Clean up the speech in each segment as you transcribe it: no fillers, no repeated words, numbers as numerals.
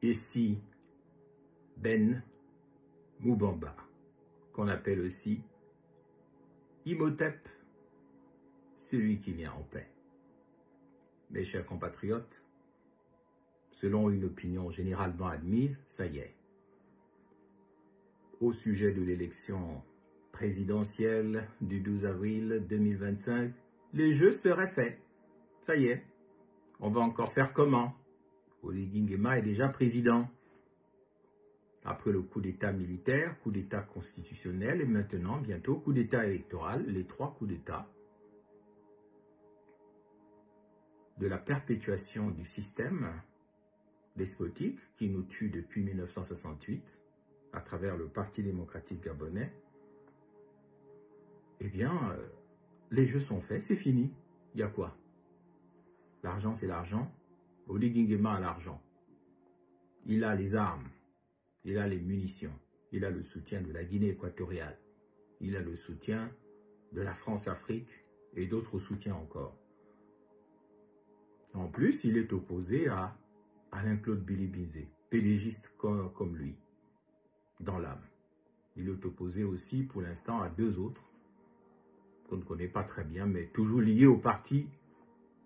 ici Ben Moubamba, qu'on appelle aussi Imhotep, celui qui vient en paix. Mes chers compatriotes, selon une opinion généralement admise, ça y est. Au sujet de l'élection présidentielle du 12 avril 2025, les jeux seraient faits. Ça y est. On va encore faire comment? Oligui Nguema est déjà président. Après le coup d'État militaire, coup d'État constitutionnel et maintenant, bientôt, coup d'État électoral, les 3 coups d'État de la perpétuation du système despotique qui nous tue depuis 1968 à travers le Parti démocratique gabonais, eh bien, les jeux sont faits, c'est fini. Il y a quoi? L'argent, c'est l'argent. Oligui Nguema a l'argent. Il a les armes. Il a les munitions. Il a le soutien de la Guinée équatoriale. Il a le soutien de la France-Afrique et d'autres soutiens encore. En plus, il est opposé à Alain-Claude Billy-Bizet, pédégiste comme lui, dans l'âme. Il est opposé aussi, pour l'instant, à 2 autres, qu'on ne connaît pas très bien, mais toujours liés au Parti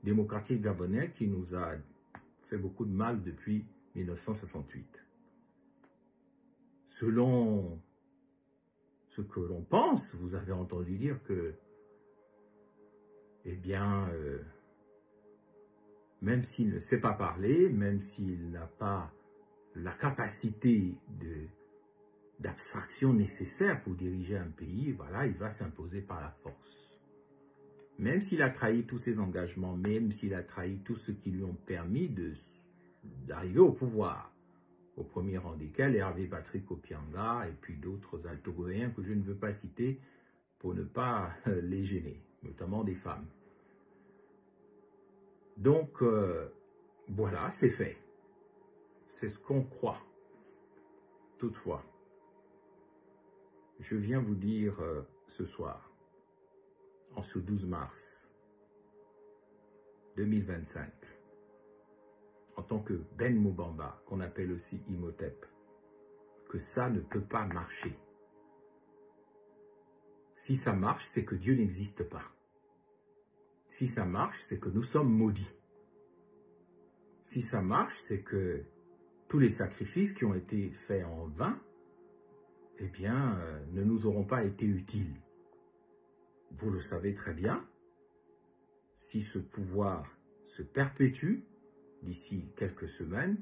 démocratique gabonais qui nous a fait beaucoup de mal depuis 1968. Selon ce que l'on pense, vous avez entendu dire que, eh bien, même s'il ne sait pas parler, même s'il n'a pas la capacité d'abstraction nécessaire pour diriger un pays, voilà, il va s'imposer par la force. Même s'il a trahi tous ses engagements, même s'il a trahi tous ceux qui lui ont permis d'arriver au pouvoir, au premier rang desquels Hervé Patrick Opianga et puis d'autres altogoéens que je ne veux pas citer pour ne pas les gêner, notamment des femmes. Donc, voilà, c'est fait. C'est ce qu'on croit. Toutefois, je viens vous dire ce soir, en ce 12 mars 2025, en tant que Ben Moubamba, qu'on appelle aussi Imhotep, que ça ne peut pas marcher. Si ça marche, c'est que Dieu n'existe pas. Si ça marche, c'est que nous sommes maudits. Si ça marche, c'est que tous les sacrifices qui ont été faits en vain, eh bien, ne nous auront pas été utiles. Vous le savez très bien, si ce pouvoir se perpétue d'ici quelques semaines,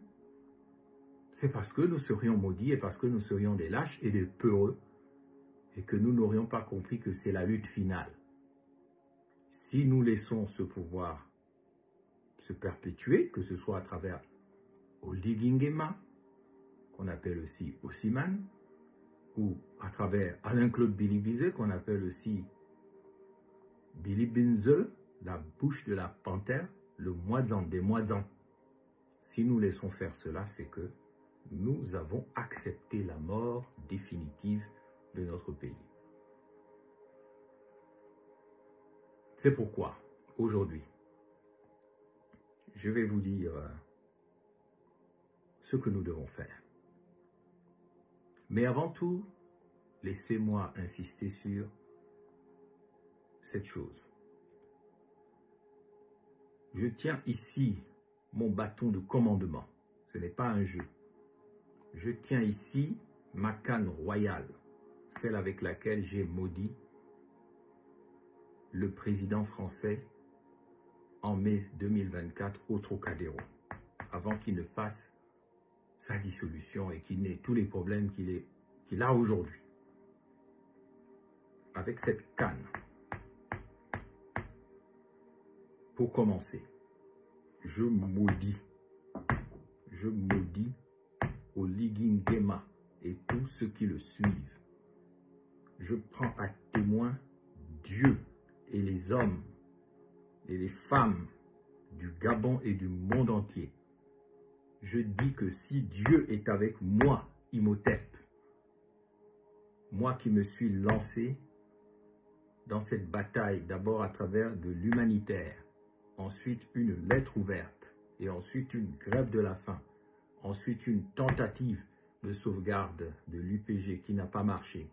c'est parce que nous serions maudits et parce que nous serions des lâches et des peureux et que nous n'aurions pas compris que c'est la lutte finale. Si nous laissons ce pouvoir se perpétuer, que ce soit à travers Oligui Nguema, qu'on appelle aussi Osimhen, ou à travers Alain-Claude Billy-Bizet, qu'on appelle aussi Billy Binze, la bouche de la panthère, le moisan des moisans. Si nous laissons faire cela, c'est que nous avons accepté la mort définitive de notre pays. C'est pourquoi, aujourd'hui, je vais vous dire ce que nous devons faire. Mais avant tout, laissez-moi insister sur cette chose. Je tiens ici mon bâton de commandement. Ce n'est pas un jeu. Je tiens ici ma canne royale, celle avec laquelle j'ai maudit le président français en mai 2024 au Trocadéro, avant qu'il ne fasse sa dissolution et qu'il n'ait tous les problèmes qu'il a aujourd'hui. Avec cette canne, pour commencer, je maudis Oligui Nguema et tous ceux qui le suivent. Je prends à témoin Dieu et les hommes et les femmes du Gabon et du monde entier. Je dis que si Dieu est avec moi, Imhotep, moi qui me suis lancé dans cette bataille, d'abord à travers de l'humanitaire, ensuite une lettre ouverte, et ensuite une grève de la faim, Ensuite, une tentative de sauvegarde de l'UPG qui n'a pas marché.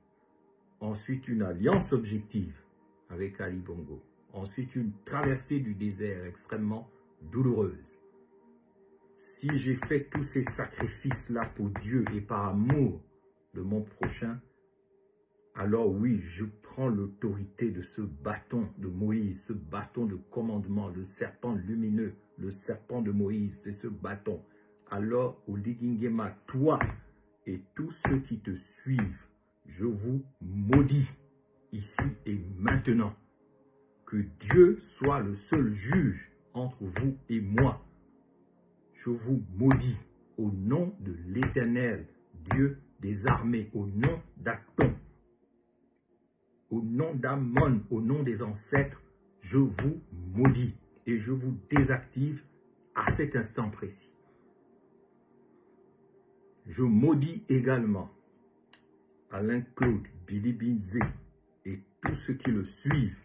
Ensuite, une alliance objective avec Ali Bongo. Ensuite, une traversée du désert extrêmement douloureuse. Si j'ai fait tous ces sacrifices-là pour Dieu et par amour de mon prochain, alors oui, je prends l'autorité de ce bâton de Moïse, ce bâton de commandement, le serpent lumineux, le serpent de Moïse, c'est ce bâton. Alors, Oligingema, toi et tous ceux qui te suivent, je vous maudis ici et maintenant. Que Dieu soit le seul juge entre vous et moi. Je vous maudis au nom de l'Éternel, Dieu des armées, au nom d'Aton, au nom d'Amon, au nom des ancêtres, je vous maudis et je vous désactive à cet instant précis. Je maudis également Alain Claude, Billy Binzé et tous ceux qui le suivent.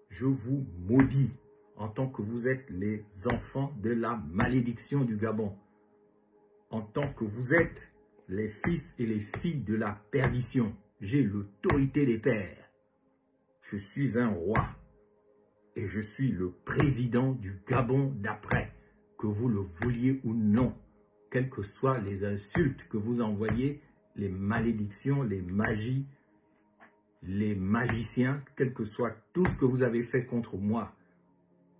Je vous maudis en tant que vous êtes les enfants de la malédiction du Gabon, en tant que vous êtes les fils et les filles de la perdition. J'ai l'autorité des pères. Je suis un roi et je suis le président du Gabon d'après, que vous le vouliez ou non, quelles que soient les insultes que vous envoyez, les malédictions, les magies, les magiciens, quel que soit tout ce que vous avez fait contre moi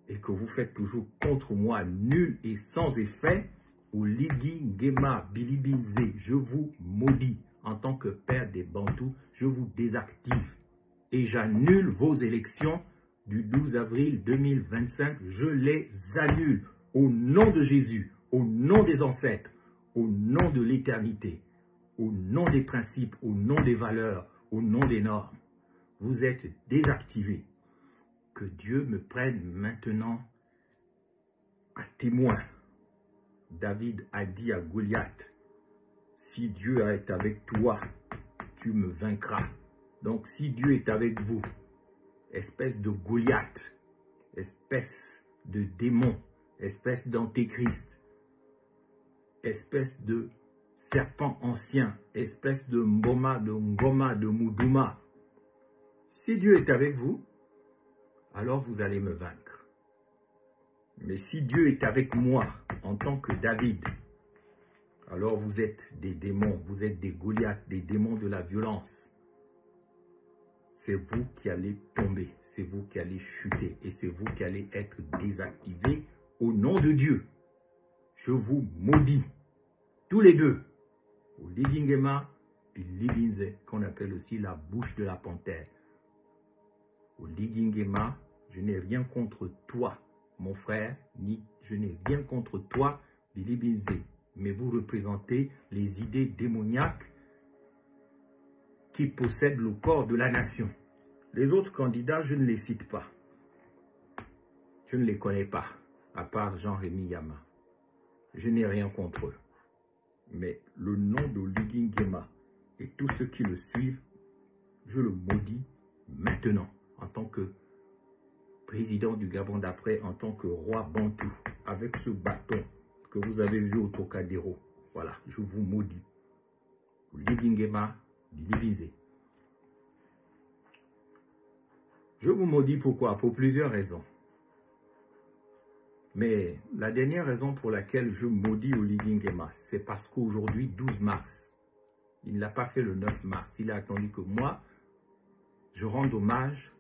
et que vous faites toujours contre moi, nul et sans effet, Oligingema Bilibinzé, je vous maudis en tant que père des Bantous, je vous désactive et j'annule vos élections du 12 avril 2025, je les annule au nom de Jésus, au nom des ancêtres, au nom de l'éternité, au nom des principes, au nom des valeurs, au nom des normes. Vous êtes désactivés. Que Dieu me prenne maintenant à témoin. David a dit à Goliath, si Dieu est avec toi, tu me vaincras. Donc si Dieu est avec vous, espèce de Goliath, espèce de démon, espèce d'antéchrist, espèce de serpent ancien, espèce de Mboma, de Ngoma, de Moudouma, si Dieu est avec vous, alors vous allez me vaincre. Mais si Dieu est avec moi en tant que David, alors vous êtes des démons, vous êtes des Goliaths, des démons de la violence. C'est vous qui allez tomber, c'est vous qui allez chuter et c'est vous qui allez être désactivés au nom de Dieu. Je vous maudis, tous les deux, au Ligingema et Libinze, qu'on appelle aussi la bouche de la panthère. Au Ligingema, je n'ai rien contre toi, mon frère, ni je n'ai rien contre toi, Billy Binzé, mais vous représentez les idées démoniaques qui possèdent le corps de la nation. Les autres candidats, je ne les cite pas. Je ne les connais pas, à part Jean-Rémy Yama. Je n'ai rien contre eux. Mais le nom de Ligingema et tous ceux qui le suivent, je le maudis maintenant, en tant que président du Gabon d'après, en tant que roi Bantou, avec ce bâton que vous avez vu au Trocadéro. Voilà, je vous maudis. Ligingema, divisé. Je vous maudis pourquoi? Pour plusieurs raisons. Mais la dernière raison pour laquelle je maudis Oligingema, c'est parce qu'aujourd'hui, 12 mars, il ne l'a pas fait le 9 mars. Il a attendu que moi, je rende hommage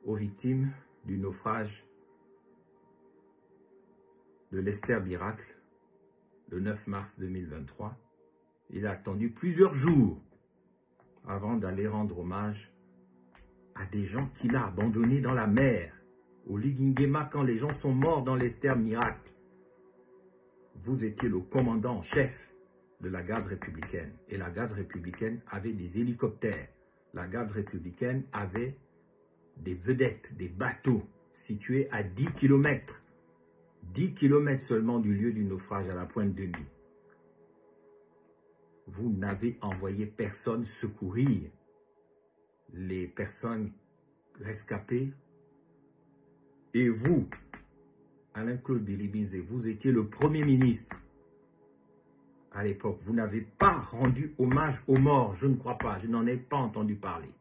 aux victimes du naufrage de l'Esther Miracle, le 9 mars 2023. Il a attendu plusieurs jours avant d'aller rendre hommage à des gens qu'il a abandonnés dans la mer. Au Ligingema, quand les gens sont morts dans l'Esther Miracle, vous étiez le commandant en chef de la garde républicaine. Et la garde républicaine avait des hélicoptères. La garde républicaine avait des vedettes, des bateaux situés à 10 km. 10 km seulement du lieu du naufrage à la pointe de nuit. Vous n'avez envoyé personne secourir les personnes rescapées. Et vous, Alain Claude Bilibinzé, vous étiez le Premier ministre à l'époque. Vous n'avez pas rendu hommage aux morts, je ne crois pas, je n'en ai pas entendu parler.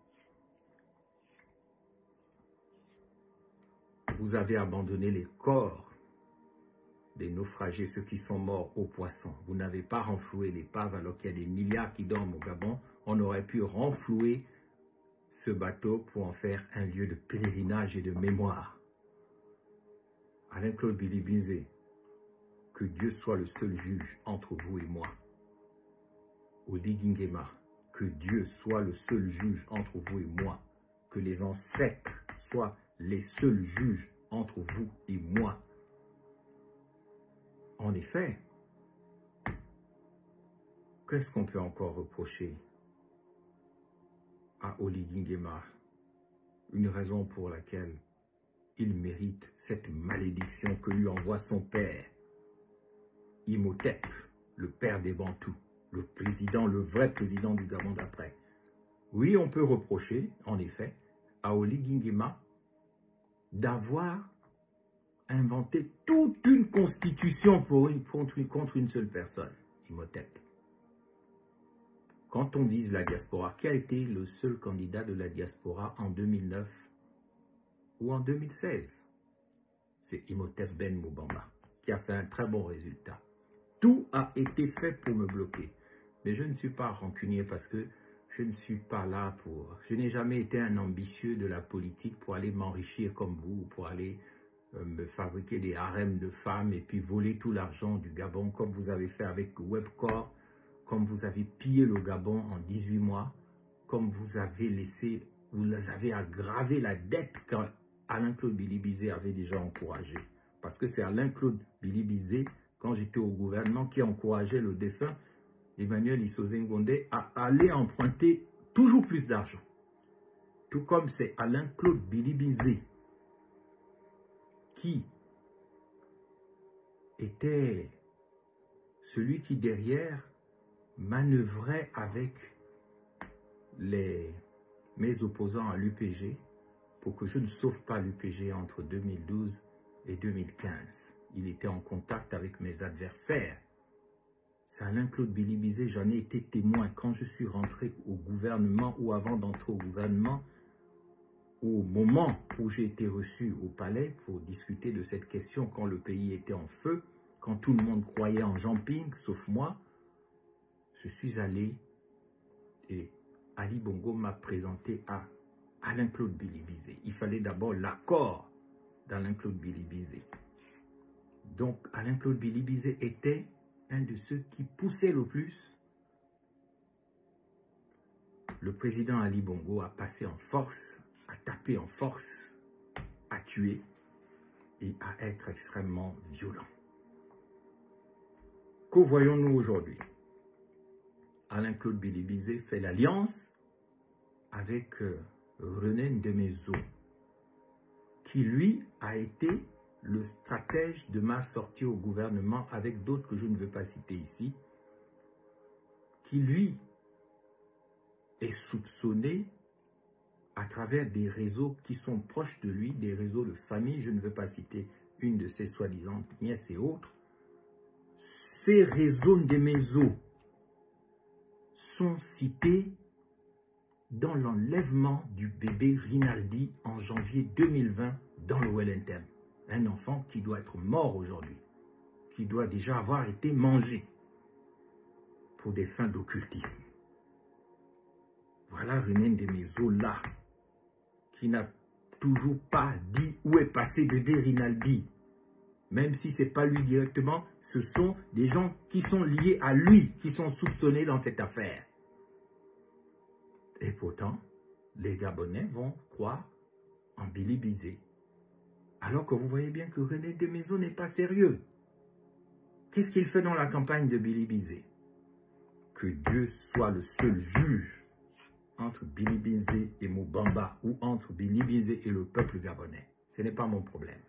Vous avez abandonné les corps des naufragés, ceux qui sont morts aux poissons. Vous n'avez pas renfloué l'épave alors qu'il y a des milliards qui dorment au Gabon. On aurait pu renflouer ce bateau pour en faire un lieu de pèlerinage et de mémoire. Alain-Claude Bilibizé, que Dieu soit le seul juge entre vous et moi. Oligui Nguema, que Dieu soit le seul juge entre vous et moi. Que les ancêtres soient les seuls juges entre vous et moi. En effet, qu'est-ce qu'on peut encore reprocher à Oligui Nguema? Une raison pour laquelle il mérite cette malédiction que lui envoie son père, Imhotep, le père des Bantous, le président, le vrai président du Gabon d'après. Oui, on peut reprocher, en effet, à Oligui Nguema d'avoir inventé toute une constitution contre une seule personne, Imhotep. Quand on vise la diaspora, qui a été le seul candidat de la diaspora en 2009 ou en 2016? C'est Imhotep Ben Moubamba, qui a fait un très bon résultat. Tout a été fait pour me bloquer. Mais je ne suis pas rancunier parce que je ne suis pas là pour... Je n'ai jamais été un ambitieux de la politique pour aller m'enrichir comme vous, pour aller me fabriquer des harems de femmes et puis voler tout l'argent du Gabon, comme vous avez fait avec Webcor, comme vous avez pillé le Gabon en 18 mois, comme vous avez laissé, vous avez aggravé la dette quand Alain-Claude Bilibizé avait déjà encouragé. Parce que c'est Alain-Claude Bilibizé, quand j'étais au gouvernement, qui encourageait le défunt Emmanuel Issoze Ngondé à aller emprunter toujours plus d'argent. Tout comme c'est Alain-Claude Bilibizé qui était celui qui derrière manœuvrait avec mes opposants à l'UPG pour que je ne sauve pas l'UPG entre 2012 et 2015. Il était en contact avec mes adversaires. C'est Alain-Claude Bilibizé, j'en ai été témoin quand je suis rentré au gouvernement ou avant d'entrer au gouvernement, au moment où j'ai été reçu au palais pour discuter de cette question quand le pays était en feu, quand tout le monde croyait en Jean-Ping, sauf moi. Je suis allé et Ali Bongo m'a présenté à Alain-Claude Bilibizé. Il fallait d'abord l'accord d'Alain-Claude Bilibizé. Donc Alain-Claude Bilibizé était un de ceux qui poussait le plus. Le président Ali Bongo a passé en force, à taper en force, à tuer et à être extrêmement violent. Que voyons-nous aujourd'hui? Alain-Claude Bilibizé fait l'alliance avec René Ndemezo, qui lui a été le stratège de ma sortie au gouvernement avec d'autres que je ne veux pas citer ici, qui lui est soupçonné à travers des réseaux qui sont proches de lui, des réseaux de famille, je ne veux pas citer une de ses soi-disant nièces et autres. Ces réseaux Ndemezo sont cités dans l'enlèvement du bébé Rinaldi en janvier 2020 dans le Wellington. Un enfant qui doit être mort aujourd'hui, qui doit déjà avoir été mangé pour des fins d'occultisme. Voilà René Ndemezo là, qui n'a toujours pas dit où est passé bébé Rinaldi. Même si ce n'est pas lui directement, ce sont des gens qui sont liés à lui, qui sont soupçonnés dans cette affaire. Et pourtant, les Gabonais vont croire en Bilibizé. Alors que vous voyez bien que René Ndemezo n'est pas sérieux. Qu'est-ce qu'il fait dans la campagne de Bilibizé? Que Dieu soit le seul juge entre Bilibizé et Moubamba ou entre Bilibizé et le peuple gabonais. Ce n'est pas mon problème.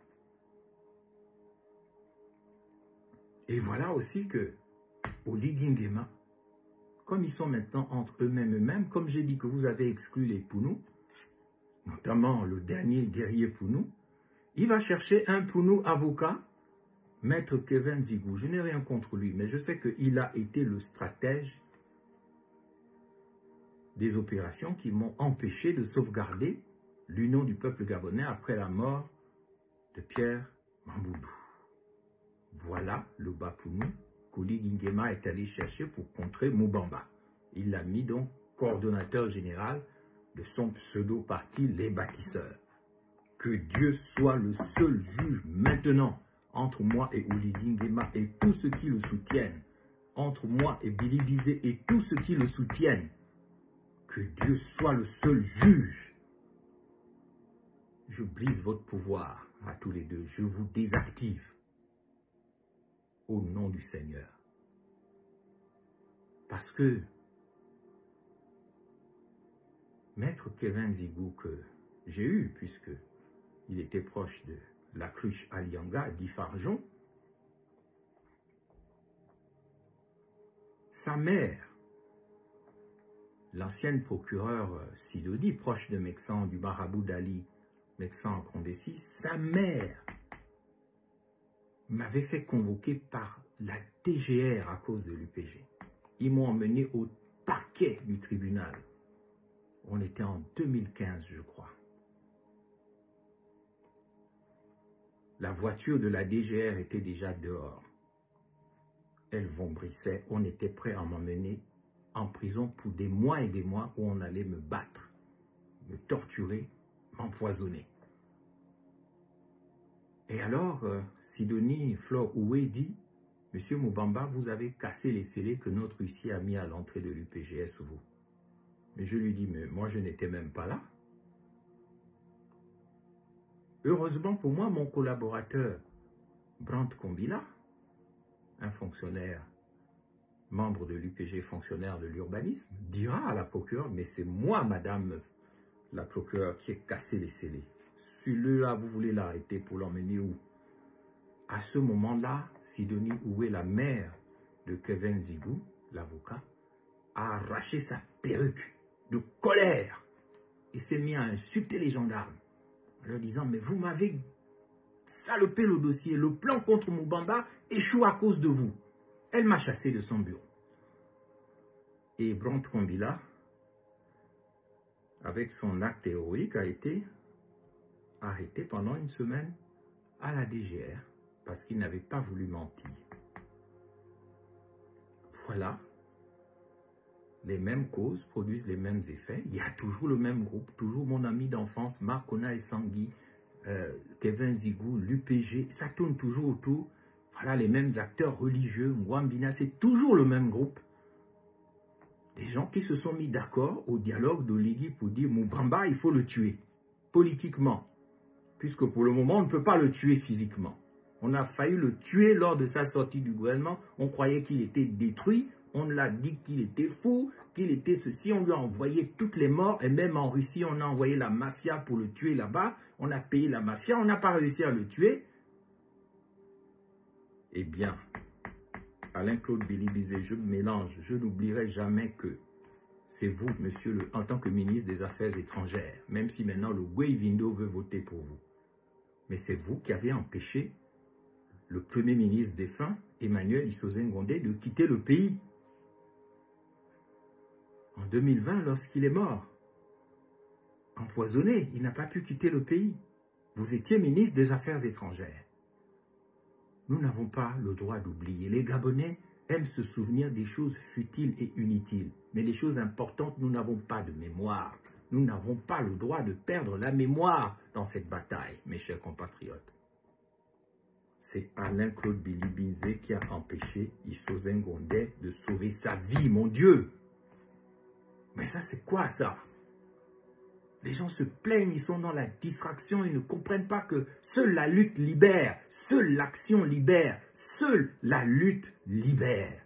Et voilà aussi que Oligui Nguema, comme ils sont maintenant entre eux-mêmes, comme j'ai dit que vous avez exclu les Pounou, notamment le dernier guerrier Pounou, il va chercher un Pounou avocat Maître Kevin Zigou, je n'ai rien contre lui, mais je sais qu'il a été le stratège des opérations qui m'ont empêché de sauvegarder l'union du peuple gabonais après la mort de Pierre Mamboudou. Voilà le Bapounou qu'Oli Nguema est allé chercher pour contrer Moubamba. Il l'a mis donc coordonnateur général de son pseudo-parti Les Bâtisseurs. Que Dieu soit le seul juge maintenant entre moi et Oli Nguema et tous ceux qui le soutiennent, entre moi et Billy Bizet et tous ceux qui le soutiennent. Que Dieu soit le seul juge. Je brise votre pouvoir à tous les deux. Je vous désactive au nom du Seigneur. Parce que Maître Kevin Zigou que j'ai eu, puisque il était proche de la cruche Alianga, dit Farjon, sa mère, l'ancienne procureure Sidoni, proche de Meksan, du marabout d'Ali, Meksan en Condé 6, sa mère m'avait fait convoquer par la DGR à cause de l'UPG. Ils m'ont emmené au parquet du tribunal. On était en 2015, je crois. La voiture de la DGR était déjà dehors. Elle vombrissait. On était prêt à m'emmener en prison pour des mois et des mois où on allait me battre, me torturer, m'empoisonner. Et alors, Sidonie Flore Oué dit, « Monsieur Moubamba, vous avez cassé les scellés que notre huissier a mis à l'entrée de l'UPGS, vous. » Mais je lui dis, mais moi je n'étais même pas là. Heureusement pour moi, mon collaborateur, Brandt Kombila, un fonctionnaire, membre de l'UPG, fonctionnaire de l'urbanisme, dira à la procureure, mais c'est moi, madame la procureure, qui ai cassé les scellés. Celui-là, vous voulez l'arrêter pour l'emmener où? À ce moment-là, Sidonie Oué, la mère de Kevin Zigou, l'avocat, a arraché sa perruque de colère et s'est mis à insulter les gendarmes en leur disant, mais vous m'avez salopé le dossier, le plan contre Moubamba échoue à cause de vous. Elle m'a chassé de son bureau. Et Brandt Kombila, avec son acte héroïque, a été arrêté pendant une semaine à la DGR parce qu'il n'avait pas voulu mentir. Voilà. Les mêmes causes produisent les mêmes effets. Il y a toujours le même groupe, toujours mon ami d'enfance, Marcona et Sangui, Kevin Zigou, l'UPG, ça tourne toujours autour. Voilà les mêmes acteurs religieux, Mwambina, c'est toujours le même groupe. Des gens qui se sont mis d'accord au dialogue d'Oligui pour dire Moubamba, il faut le tuer, politiquement. Puisque pour le moment, on ne peut pas le tuer physiquement. On a failli le tuer lors de sa sortie du gouvernement. On croyait qu'il était détruit. On l'a dit qu'il était fou, qu'il était ceci. On lui a envoyé toutes les morts. Et même en Russie, on a envoyé la mafia pour le tuer là-bas. On a payé la mafia. On n'a pas réussi à le tuer. Eh bien, Alain-Claude Billy-Bizet, je mélange. Je n'oublierai jamais que c'est vous, monsieur, en tant que ministre des Affaires étrangères. Même si maintenant le Guaivindo veut voter pour vous. Mais c'est vous qui avez empêché le Premier ministre défunt, Emmanuel Isoze Ngondé, de quitter le pays. En 2020, lorsqu'il est mort, empoisonné, il n'a pas pu quitter le pays. Vous étiez ministre des Affaires étrangères. Nous n'avons pas le droit d'oublier. Les Gabonais aiment se souvenir des choses futiles et inutiles. Mais les choses importantes, nous n'avons pas de mémoire. Nous n'avons pas le droit de perdre la mémoire dans cette bataille, mes chers compatriotes. C'est Alain-Claude Billy-Bizet qui a empêché Isoze Ngondé de sauver sa vie, mon Dieu. Mais ça, c'est quoi ça? Les gens se plaignent, ils sont dans la distraction, ils ne comprennent pas que seule la lutte libère, seule l'action libère, seule la lutte libère.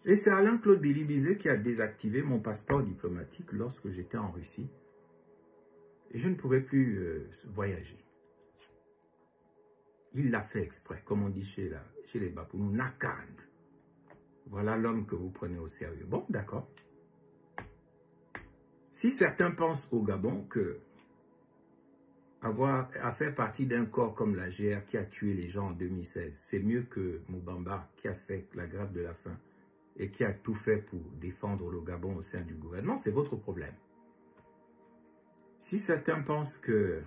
Et c'est Alain-Claude Billy-Bizet qui a désactivé mon passeport diplomatique lorsque j'étais en Russie. Et je ne pouvais plus voyager. Il l'a fait exprès, comme on dit chez les Bapounous, nakand. Voilà l'homme que vous prenez au sérieux. Bon, d'accord. Si certains pensent au Gabon que à faire partie d'un corps comme la GR qui a tué les gens en 2016, c'est mieux que Moubamba qui a fait la grève de la faim et qui a tout fait pour défendre le Gabon au sein du gouvernement, c'est votre problème. Si certains pensent que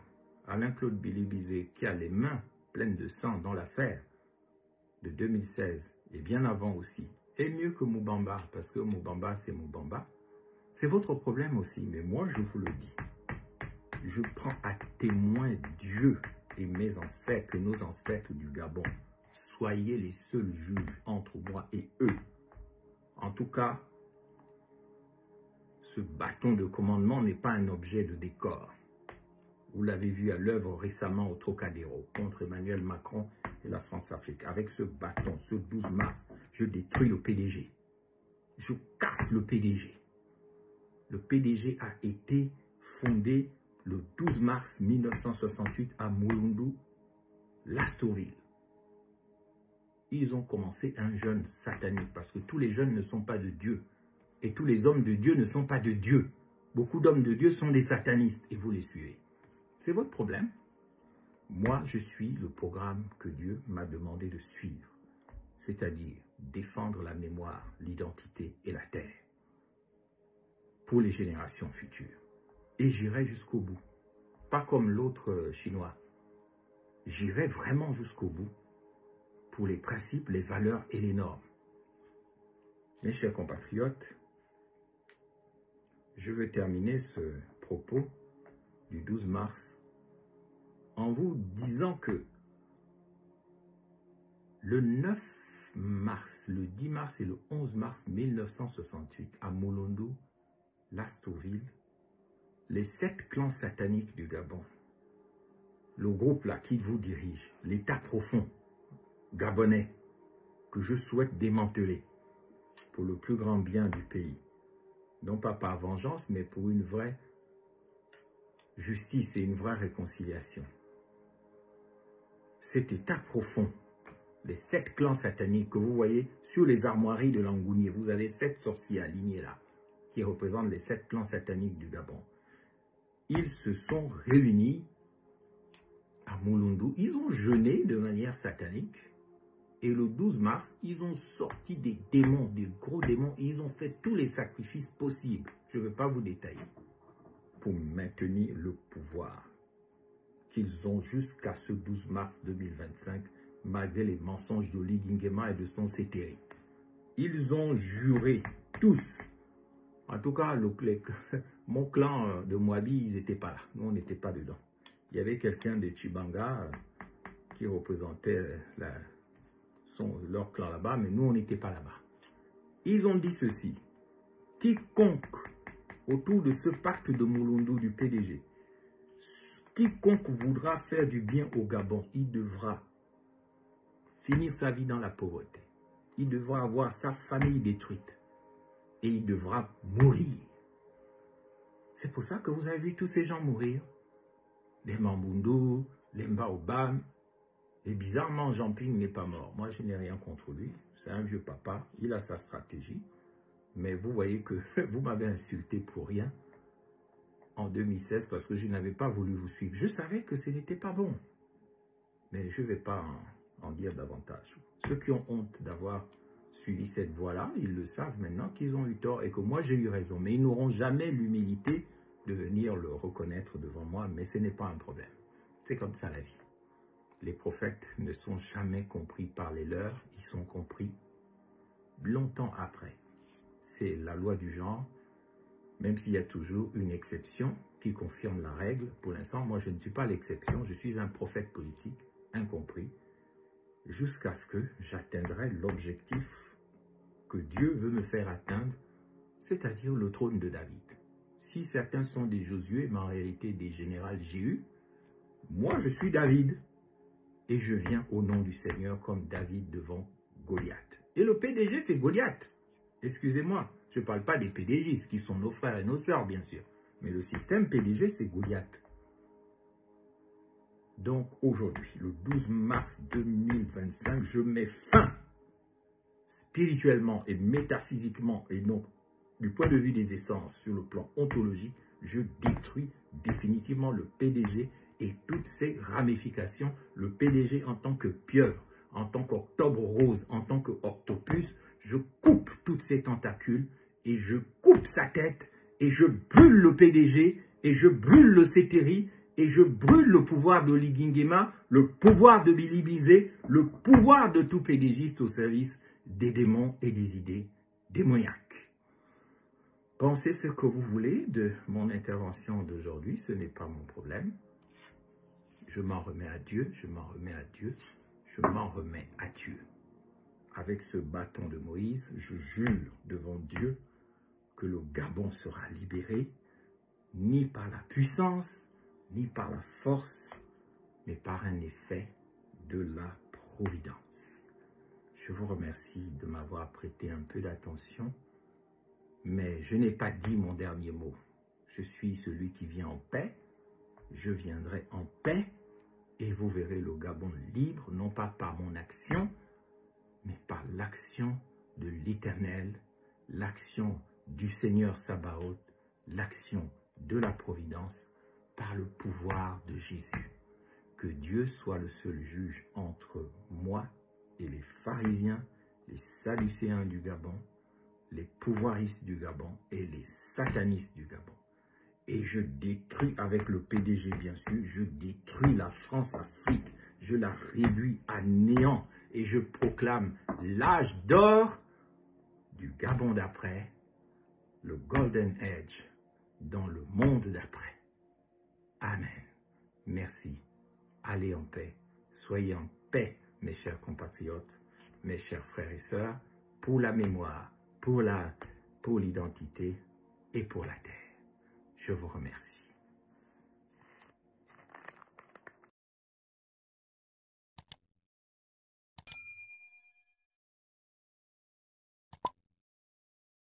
Alain-Claude Billy-Bizet, qui a les mains pleines de sang dans l'affaire de 2016, et bien avant aussi, est mieux que Moubamba, parce que Moubamba, c'est Moubamba, c'est votre problème aussi. Mais moi, je vous le dis, je prends à témoin Dieu et mes ancêtres, nos ancêtres du Gabon. Soyez les seuls juges entre moi et eux. En tout cas, ce bâton de commandement n'est pas un objet de décor. Vous l'avez vu à l'œuvre récemment au Trocadéro contre Emmanuel Macron et la France-Afrique. Avec ce bâton, ce 12 mars, je détruis le PDG. Je casse le PDG. Le PDG a été fondé le 12 mars 1968 à Mulundu, Lastoville. Ils ont commencé un jeûne satanique parce que tous les jeunes ne sont pas de Dieu. Et tous les hommes de Dieu ne sont pas de Dieu. Beaucoup d'hommes de Dieu sont des satanistes et vous les suivez. C'est votre problème. Moi, je suis le programme que Dieu m'a demandé de suivre. C'est-à-dire défendre la mémoire, l'identité et la terre pour les générations futures. Et j'irai jusqu'au bout. Pas comme l'autre chinois. J'irai vraiment jusqu'au bout pour les principes, les valeurs et les normes. Mes chers compatriotes, je veux terminer ce propos du 12 mars en vous disant que le 9 mars, le 10 mars et le 11 mars 1968, à Mulundu, Lastoville, les 7 clans sataniques du Gabon, le groupe là qui vous dirige, l'État profond gabonais, que je souhaite démanteler pour le plus grand bien du pays. Non pas par vengeance, mais pour une vraie justice et une vraie réconciliation. Cet État profond, les 7 clans sataniques que vous voyez sur les armoiries de Langounier, vous avez 7 sorciers alignés là, qui représentent les 7 clans sataniques du Gabon. Ils se sont réunis à Mulundu, ils ont jeûné de manière satanique, et le 12 mars, ils ont sorti des démons, des gros démons, et ils ont fait tous les sacrifices possibles. Je ne vais pas vous détailler. Pour maintenir le pouvoir qu'ils ont jusqu'à ce 12 mars 2025, malgré les mensonges de Ly Nguema et de son Sétéri. Ils ont juré, tous. En tout cas, mon clan de Mwabi, ils n'étaient pas là. Nous, on n'était pas dedans. Il y avait quelqu'un de Chibanga qui représentait leur clan là-bas, mais nous, on n'était pas là-bas. Ils ont dit ceci. Quiconque, autour de ce pacte de Mulundu du PDG, quiconque voudra faire du bien au Gabon, il devra finir sa vie dans la pauvreté. Il devra avoir sa famille détruite. Et il devra mourir. C'est pour ça que vous avez vu tous ces gens mourir. Les Mambundu, les Mbaobam. Et bizarrement, Jean Ping n'est pas mort. Moi, je n'ai rien contre lui. C'est un vieux papa. Il a sa stratégie. Mais vous voyez que vous m'avez insulté pour rien en 2016 parce que je n'avais pas voulu vous suivre. Je savais que ce n'était pas bon. Mais je ne vais pas en dire davantage. Ceux qui ont honte d'avoir suivi cette voie-là, ils le savent maintenant qu'ils ont eu tort et que moi j'ai eu raison. Mais ils n'auront jamais l'humilité de venir le reconnaître devant moi. Mais ce n'est pas un problème. C'est comme ça la vie. Les prophètes ne sont jamais compris par les leurs, ils sont compris longtemps après. C'est la loi du genre, même s'il y a toujours une exception qui confirme la règle. Pour l'instant, moi je ne suis pas l'exception, je suis un prophète politique incompris, jusqu'à ce que j'atteindrai l'objectif que Dieu veut me faire atteindre, c'est-à-dire le trône de David. Si certains sont des Josué, mais en réalité des générales Jéhu, moi je suis David. Et je viens au nom du Seigneur comme David devant Goliath. Et le PDG, c'est Goliath. Excusez-moi, je ne parle pas des PDGistes qui sont nos frères et nos sœurs, bien sûr. Mais le système PDG, c'est Goliath. Donc aujourd'hui, le 12 mars 2025, je mets fin spirituellement et métaphysiquement, et donc du point de vue des essences sur le plan ontologique, je détruis définitivement le PDG et toutes ses ramifications, le PDG en tant que pieuvre, en tant qu'octobre rose, en tant qu'octopus, je coupe toutes ces tentacules et je coupe sa tête et je brûle le PDG et je brûle le Ceteri et je brûle le pouvoir de Ligingema, le pouvoir de Billy Bizet, le pouvoir de tout PDGiste au service des démons et des idées démoniaques. Pensez ce que vous voulez de mon intervention d'aujourd'hui, ce n'est pas mon problème. Je m'en remets à Dieu, je m'en remets à Dieu, je m'en remets à Dieu. Avec ce bâton de Moïse, je jure devant Dieu que le Gabon sera libéré, ni par la puissance, ni par la force, mais par un effet de la providence. Je vous remercie de m'avoir prêté un peu d'attention, mais je n'ai pas dit mon dernier mot. Je suis celui qui vient en paix, je viendrai en paix, et vous verrez le Gabon libre, non pas par mon action, mais par l'action de l'Éternel, l'action du Seigneur Sabaoth, l'action de la providence, par le pouvoir de Jésus. Que Dieu soit le seul juge entre moi et les pharisiens, les sadducéens du Gabon, les pouvoiristes du Gabon et les satanistes du Gabon. Et je détruis avec le PDG, bien sûr, je détruis la France-Afrique, je la réduis à néant et je proclame l'âge d'or du Gabon d'après, le Golden Age, dans le monde d'après. Amen. Merci. Allez en paix. Soyez en paix, mes chers compatriotes, mes chers frères et sœurs, pour la mémoire, pour l'identité et pour la terre. Je vous remercie.